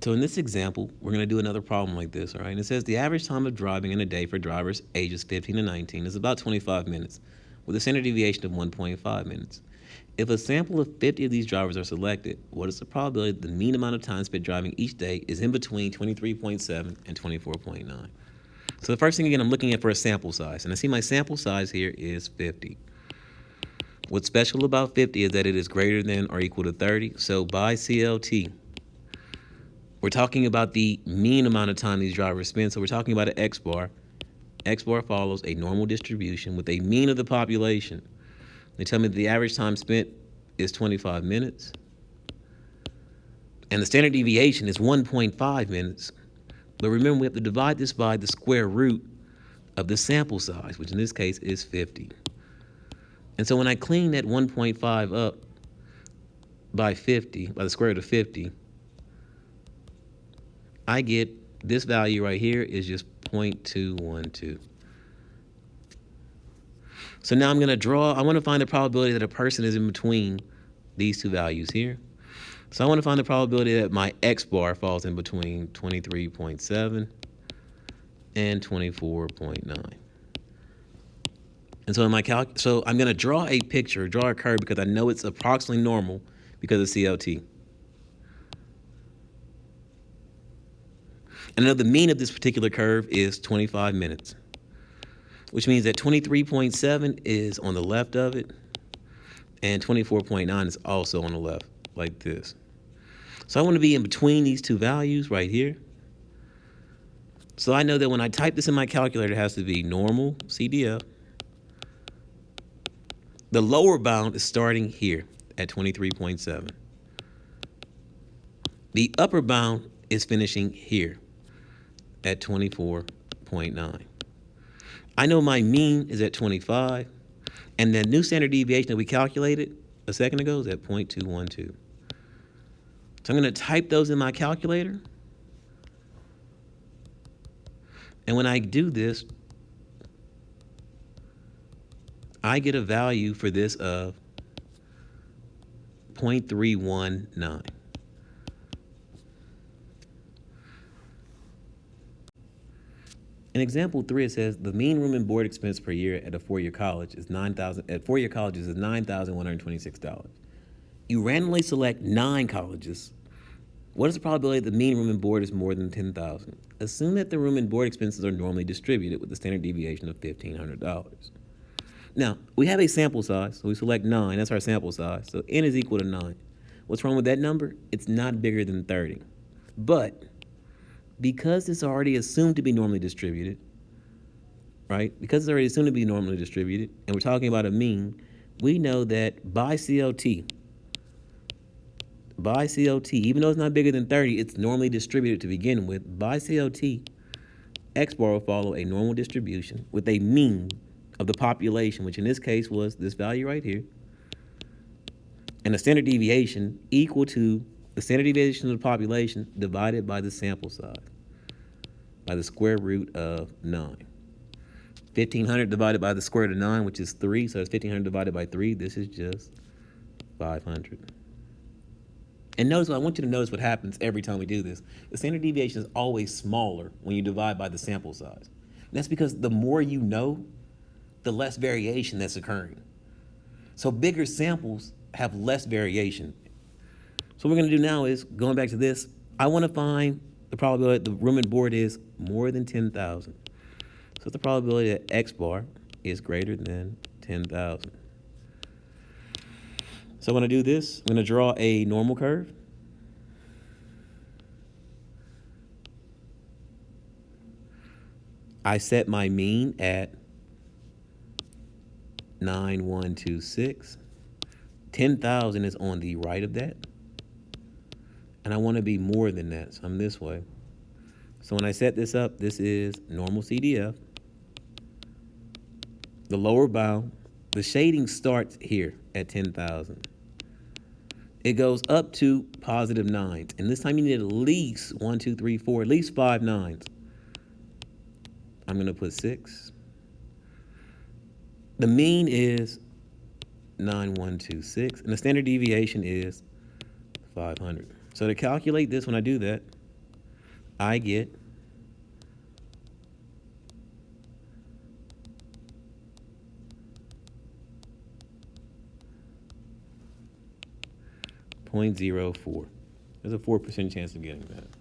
So in this example, we're going to do another problem like this, all right? And it says the average time of driving in a day for drivers ages 15 to 19 is about 25 minutes, with a standard deviation of 1.5 minutes. If a sample of 50 of these drivers are selected, what is the probability that the mean amount of time spent driving each day is in between 23.7 and 24.9? So the first thing, again, I'm looking at for a sample size, and I see my sample size here is 50. What's special about 50 is that it is greater than or equal to 30, so by CLT, we're talking about the mean amount of time these drivers spend, so we're talking about an X bar. X bar follows a normal distribution with a mean of the population. They tell me that the average time spent is 25 minutes, and the standard deviation is 1.5 minutes. But remember, we have to divide this by the square root of the sample size, which in this case is 50. And so when I clean that 1.5 up by 50, by the square root of 50, I get this value right here is just 0.212. So now I'm going to draw, I want to find the probability that a person is in between these two values here. So I want to find the probability that my X bar falls in between 23.7 and 24.9. And so in my so I'm going to draw a picture, draw a curve, because I know it's approximately normal because of CLT. And I know the mean of this particular curve is 25 minutes, which means that 23.7 is on the left of it, and 24.9 is also on the left, like this. So I want to be in between these two values right here. So I know that when I type this in my calculator, it has to be normal CDF. The lower bound is starting here at 23.7. The upper bound is finishing here at 24.9. I know my mean is at 25, and the new standard deviation that we calculated a second ago is at 0.212. So I'm going to type those in my calculator. And when I do this, I get a value for this of 0.319. In example 3, it says the mean room and board expense per year at a four-year college is four-year colleges is $9,126. You randomly select 9 colleges. What is the probability that the mean room and board is more than $10,000? Assume that the room and board expenses are normally distributed with a standard deviation of $1,500. Now, we have a sample size, so we select 9. That's our sample size. So n is equal to 9. What's wrong with that number? It's not bigger than 30. But because it's already assumed to be normally distributed, right? Because it's already assumed to be normally distributed, and we're talking about a mean, we know that by CLT, even though it's not bigger than 30, it's normally distributed to begin with. By CLT, X bar will follow a normal distribution with a mean of the population, which in this case was this value right here, and a standard deviation equal to the standard deviation of the population divided by the sample size, by the square root of 9. 1,500 divided by the square root of 9, which is 3, so it's 1,500 divided by 3. This is just 500. And notice, I want you to notice what happens every time we do this. The standard deviation is always smaller when you divide by the sample size. And that's because the more you know, the less variation that's occurring. So bigger samples have less variation. So what we're going to do now is, going back to this, I want to find the probability that the room and board is more than 10,000. So the probability that X bar is greater than 10,000. So I'm going to do this. I'm going to draw a normal curve. I set my mean at 9126. 10,000 is on the right of that. And I want to be more than that, so I'm this way. So when I set this up, this is normal CDF. The lower bound, the shading starts here at 10,000. It goes up to positive 9s. And this time you need at least 1, 2, 3, 4, at least 5 9s. I'm going to put 6. The mean is 9126, and the standard deviation is 500. So to calculate this, when I do that, I get 0.04. There's a 4% chance of getting that.